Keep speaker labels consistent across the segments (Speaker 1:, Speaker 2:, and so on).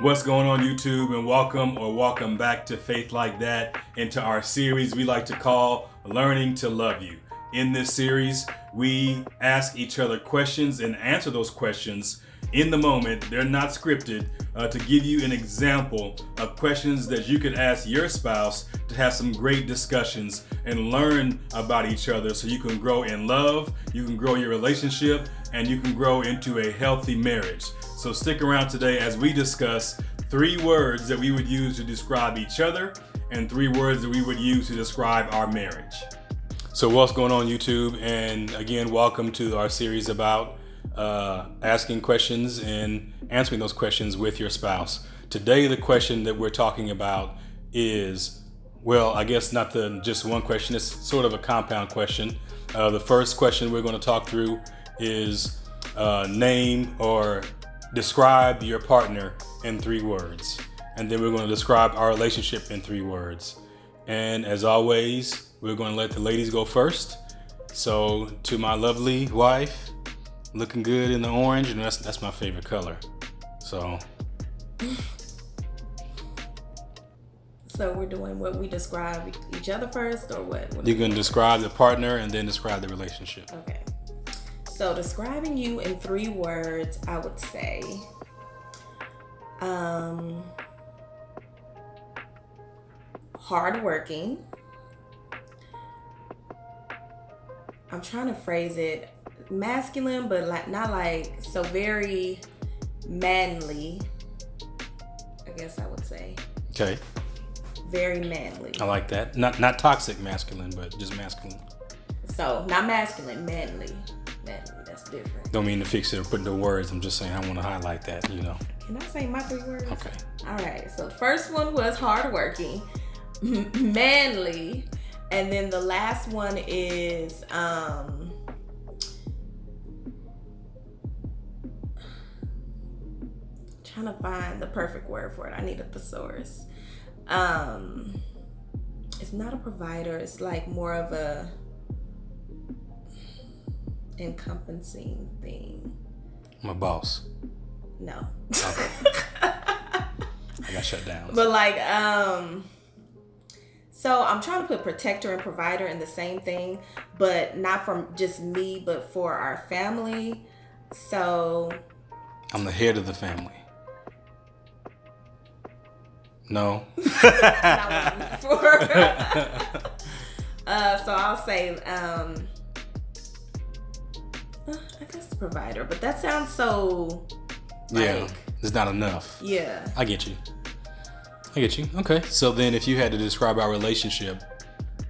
Speaker 1: What's going on, YouTube, and welcome back to Faith Like That, into our series we like to call Learning to Love You. In this series, we ask each other questions and answer those questions in the moment. They're not scripted, to give you an example of questions that you could ask your spouse to have some great discussions and learn about each other so you can grow in love, you can grow your relationship, and you can grow into a healthy marriage. So stick around today as we discuss 3 words that we would use to describe each other and 3 words that we would use to describe our marriage. So what's going on, YouTube? And again, welcome to our series about asking questions and answering those questions with your spouse. Today, the question that we're talking about is, well, I guess not just one question. It's sort of a compound question. The first question we're going to talk through is name or describe your partner in 3 words. And then we're going to describe our relationship in 3 words. And as always, we're going to let the ladies go first. So to my lovely wife, looking good in the orange, and that's my favorite color. So
Speaker 2: we're doing what we describe each other first, or what?
Speaker 1: You're going to describe the partner and then describe the relationship.
Speaker 2: Okay. So describing you in 3 words, I would say, hardworking. I'm trying to phrase it masculine, but so very manly, I guess I would say.
Speaker 1: Okay.
Speaker 2: Very manly.
Speaker 1: I like that. Not toxic masculine, but just masculine.
Speaker 2: So not masculine, manly. Manly, that's different.
Speaker 1: Don't mean to fix it or put the words. I'm just saying I want to highlight that,
Speaker 2: Can I say my 3 words?
Speaker 1: Okay.
Speaker 2: All right. So the first one was hardworking, manly, and then the last one is trying to find the perfect word for it. I need a thesaurus. It's not a provider. It's like more of a encompassing thing.
Speaker 1: I'm a boss.
Speaker 2: No.
Speaker 1: Okay. I got shut down.
Speaker 2: But so I'm trying to put protector and provider in the same thing, but not from just me, but for our family. So
Speaker 1: I'm the head of the family. No.
Speaker 2: That's not what I'm looking for. So I'll say, I guess the provider, but that sounds so.
Speaker 1: Yeah, it's not enough.
Speaker 2: Yeah.
Speaker 1: I get you. Okay. So then, if you had to describe our relationship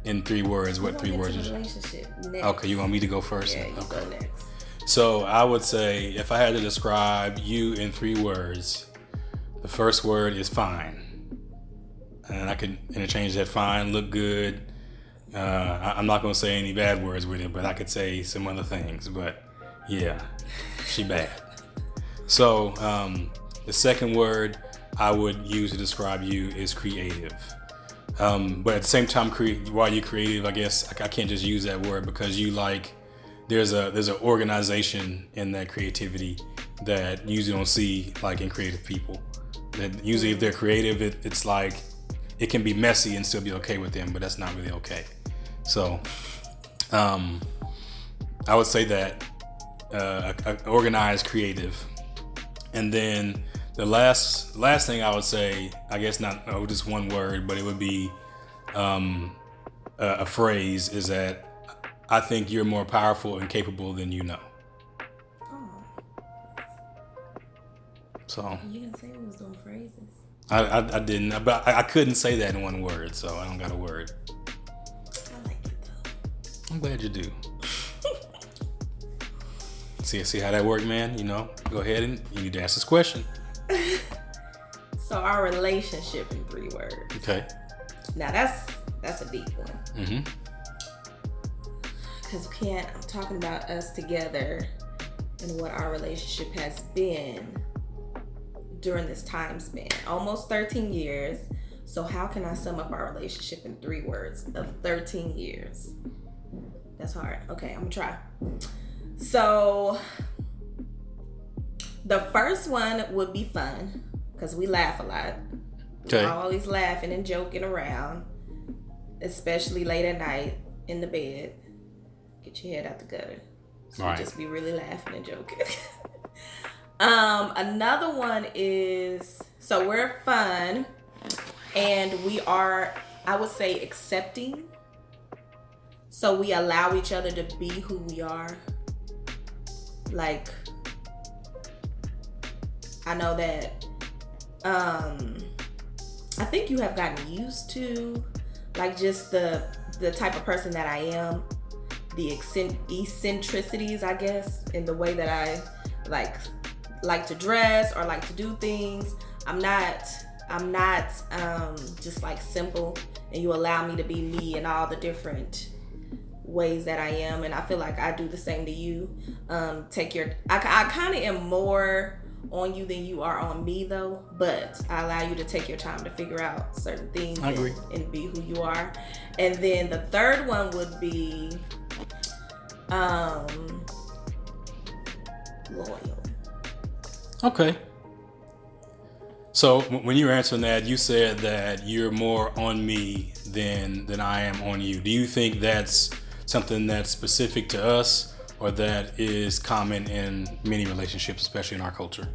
Speaker 1: in 3 words, what 3 words is it?
Speaker 2: Relationship next.
Speaker 1: Okay, you want me to go first?
Speaker 2: Yeah, you go next.
Speaker 1: So I would say, if I had to describe you in 3 words, the first word is fine. And I could interchange that fine, look good. I'm not going to say any bad words with it, but I could say some other things. But yeah, she bad. So the second word I would use to describe you is creative. But at the same time, while you're creative, I guess I can't just use that word, because there's an organization in that creativity that you usually don't see in creative people. That usually if they're creative, it's like it can be messy and still be okay with them, but that's not really okay. So I would say that organized, creative. And then the last thing I would say, I guess not just one word, but it would be a phrase, is that I think you're more powerful and capable than you know.
Speaker 2: Oh.
Speaker 1: So
Speaker 2: You didn't say we was doing phrases.
Speaker 1: I didn't, but I couldn't say that in one word, so I don't got a word.
Speaker 2: I like it though.
Speaker 1: I'm glad you do. See how that worked, man? Go ahead and you need to ask this question.
Speaker 2: So our relationship in 3 words.
Speaker 1: Okay.
Speaker 2: Now that's a deep one.
Speaker 1: Mm-hmm.
Speaker 2: Because I'm talking about us together and what our relationship has been during this time span. Almost 13 years. So how can I sum up our relationship in 3 words of 13 years? That's hard. Okay, I'm gonna try. So the first one would be fun. because we laugh a lot.
Speaker 1: Okay.
Speaker 2: We're always laughing and joking around, especially late at night in the bed. Get your head out the gutter. So
Speaker 1: Right.
Speaker 2: just be really laughing and joking. Another one is, so we're fun and we are, I would say, accepting. So we allow each other to be who we are. Like, I know that I think you have gotten used to, like, just the type of person that I am, the eccentricities, I guess, in the way that I like to dress or like to do things. I'm not just like simple, and you allow me to be me in all the different ways that I am, and I feel like I do the same to you. I kind of am more on you than you are on me, though, but I allow you to take your time to figure out certain things and be who you are. And then the third one would be loyal.
Speaker 1: Okay. So when you were answering that, you said that you're more on me than I am on you. Do you think that's something that's specific to us, or that is common in many relationships, especially in our culture?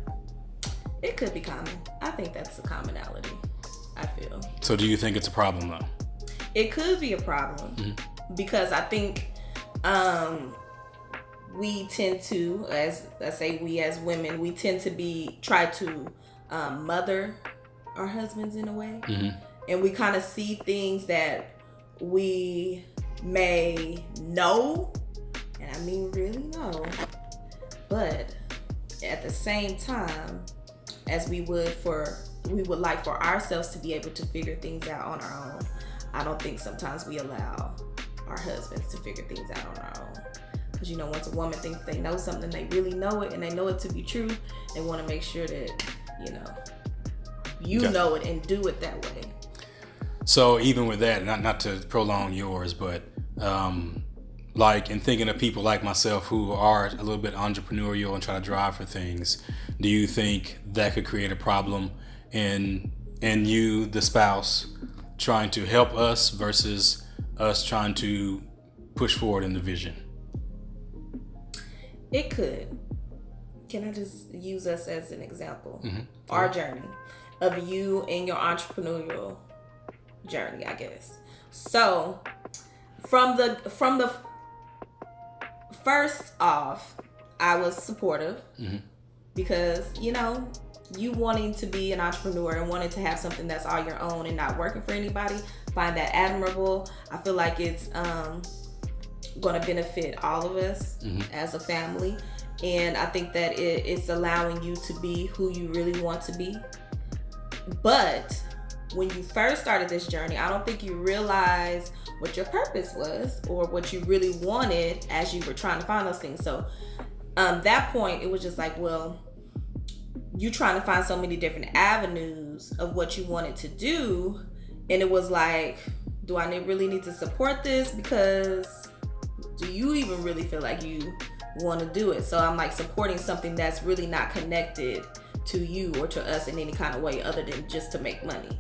Speaker 2: It could be common. I think that's a commonality, I feel.
Speaker 1: So do you think it's a problem, though?
Speaker 2: It could be a problem, because I think we tend to, as let's say we as women, we tend to try to mother our husbands in a way. And we kind of see things that we may know, and I mean really know, but at the same time, as we would like for ourselves to be able to figure things out on our own. I don't think sometimes we allow our husbands to figure things out on our own. Because, you know, once a woman thinks they know something, they really know it, and they know it to be true, they want to make sure that, you know it and do it that way.
Speaker 1: So even with that, not to prolong yours, but like in thinking of people like myself who are a little bit entrepreneurial and try to drive for things, do you think that could create a problem in you, the spouse, trying to help us versus us trying to push forward in the vision?
Speaker 2: It could. Can I just use us as an example? Our journey of you and your entrepreneurial journey, I guess. So from the first off, I was supportive because, you wanting to be an entrepreneur and wanting to have something that's all your own and not working for anybody, find that admirable. I feel like it's going to benefit all of us as a family. And I think that it's allowing you to be who you really want to be. But when you first started this journey, I don't think you realized what your purpose was or what you really wanted as you were trying to find those things. So that point, it was just like, well, you trying to find so many different avenues of what you wanted to do. And it was like, do I really need to support this? Because do you even really feel like you want to do it? So I'm like supporting something that's really not connected to you or to us in any kind of way other than just to make money.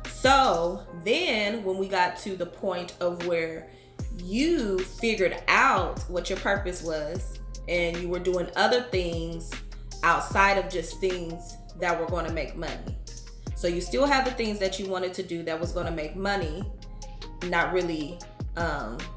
Speaker 2: So then when we got to the point of where you figured out what your purpose was and you were doing other things outside of just things that were going to make money. So you still have the things that you wanted to do that was going to make money, not really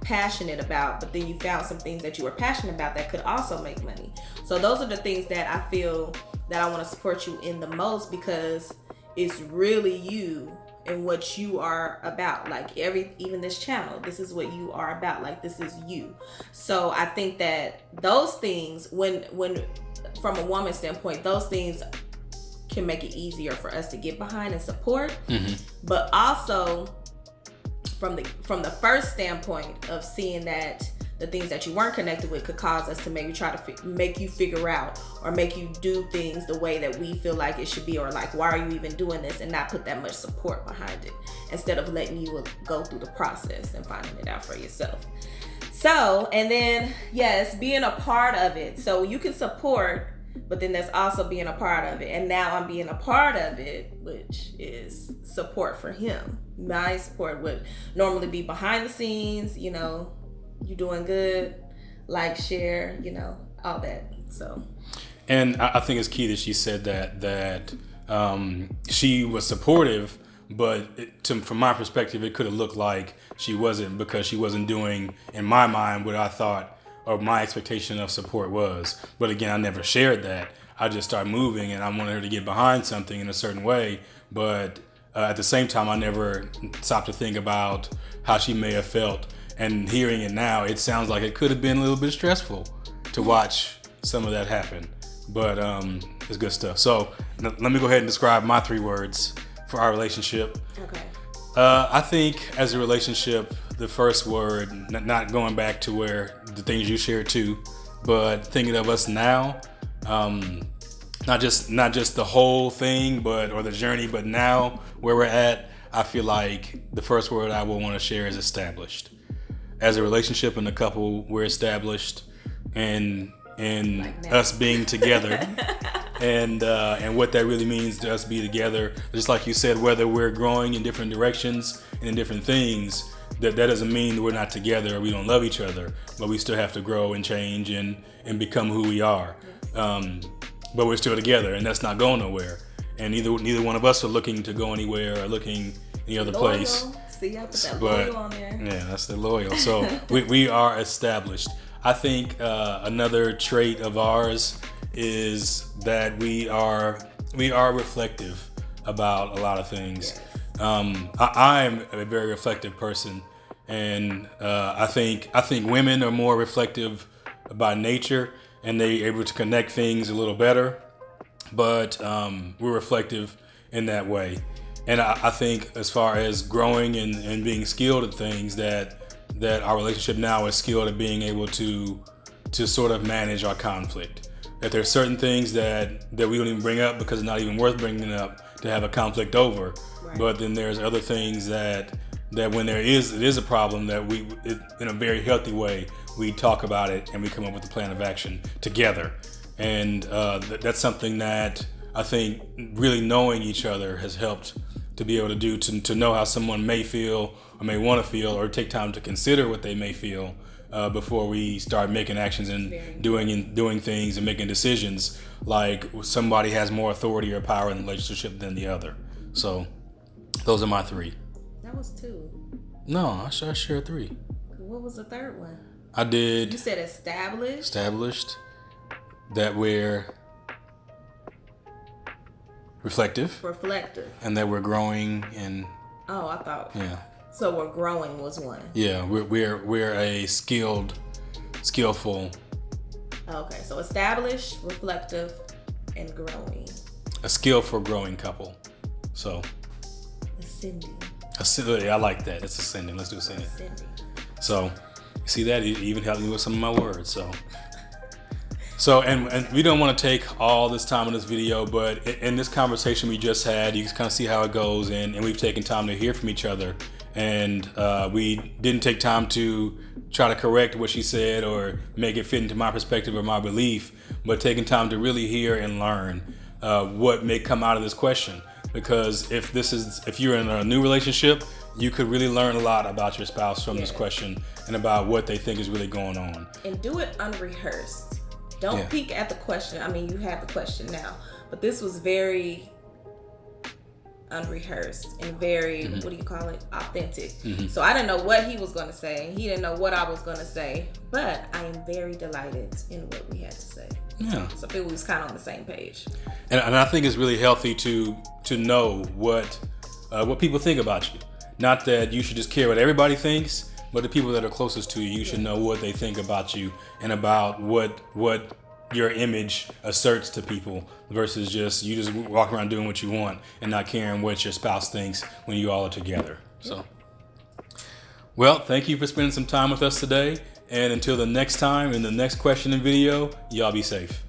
Speaker 2: passionate about, but then you found some things that you were passionate about that could also make money. So those are the things that I feel that I want to support you in the most, because it's really you and what you are about. Like even this channel, this is what you are about. Like this is you. So I think that those things, when from a woman's standpoint, those things can make it easier for us to get behind and support. But also from the first standpoint of seeing that the things that you weren't connected with could cause us to maybe try to make you figure out or make you do things the way that we feel like it should be, or like, why are you even doing this, and not put that much support behind it instead of letting you go through the process and finding it out for yourself. So, and then yes, being a part of it. So you can support but then there's also being a part of it. And now I'm being a part of it, which is support for him. My support would normally be behind the scenes, you know, you doing good, like, share, you know, all that. So.
Speaker 1: And I think it's key that she said that she was supportive, but from my perspective, it could have looked like she wasn't, because she wasn't doing, in my mind, what I thought or my expectation of support was. But again, I never shared that. I just started moving, and I wanted her to get behind something in a certain way. But at the same time, I never stopped to think about how she may have felt. And hearing it now, it sounds like it could have been a little bit stressful to watch some of that happen. But it's good stuff. So let me go ahead and describe my 3 words for our relationship.
Speaker 2: Okay.
Speaker 1: I think as a relationship, the first word, not going back to where the things you shared too, but thinking of us now, not just the whole thing, or the journey, but now where we're at. I feel like the first word I will want to share is established. As a relationship and a couple, we're established, and
Speaker 2: like
Speaker 1: us being together. And what that really means to us be together, just like you said, whether we're growing in different directions and in different things, that doesn't mean we're not together or we don't love each other, but we still have to grow and change and become who we are. But we're still together, and that's not going nowhere. And neither one of us are looking to go anywhere or looking any other
Speaker 2: loyal.
Speaker 1: place.
Speaker 2: See, I put that loyal on there.
Speaker 1: Yeah, that's the loyal. So we are established. I think another trait of ours is that we are reflective about a lot of things. I am a very reflective person, and I think women are more reflective by nature, and they're able to connect things a little better. But we're reflective in that way, and I think as far as growing and being skilled at things, that our relationship now is skilled at being able to sort of manage our conflict. That there's certain things that we don't even bring up because it's not even worth bringing up to have a conflict over. Right. But then there's other things that when it is a problem, that we, in a very healthy way, we talk about it and we come up with a plan of action together. And that's something that I think really knowing each other has helped to be able to do, to know how someone may feel or may want to feel, or take time to consider what they may feel before we start making actions and doing things and making decisions, like somebody has more authority or power in the relationship than the other. So those are my 3.
Speaker 2: That was 2.
Speaker 1: No, I shared 3.
Speaker 2: What was the third one?
Speaker 1: I did.
Speaker 2: You said established.
Speaker 1: That we're reflective, and that we're growing. And
Speaker 2: oh, I thought.
Speaker 1: Yeah.
Speaker 2: So we're growing was 1.
Speaker 1: Yeah, we're a skillful.
Speaker 2: Okay, so established, reflective, and growing.
Speaker 1: A skillful growing couple. So.
Speaker 2: Ascending.
Speaker 1: I like that. It's ascending. Let's do ascending. So, you see that? You even helped me with some of my words. So, and we don't want to take all this time in this video, but in this conversation we just had, you can kind of see how it goes, and we've taken time to hear from each other, and we didn't take time to try to correct what she said or make it fit into my perspective or my belief, but taking time to really hear and learn what may come out of this question. Because if you're in a new relationship, you could really learn a lot about your spouse from this question and about what they think is really going on. And
Speaker 2: do it unrehearsed. Don't peek at the question. I mean, you have the question now, but this was very unrehearsed and very, what do you call it? Authentic. So I didn't know what he was going to say. He didn't know what I was going to say, but I am very delighted in what we had to say.
Speaker 1: Yeah.
Speaker 2: So I feel we was kind of on the same page.
Speaker 1: And I think it's really healthy to know what people think about you. Not that you should just care what everybody thinks, but the people that are closest to you, you should know what they think about you and about what your image asserts to people, versus just walk around doing what you want and not caring what your spouse thinks when you all are together. So, well, thank you for spending some time with us today. And until the next time, in the next question and video, y'all be safe.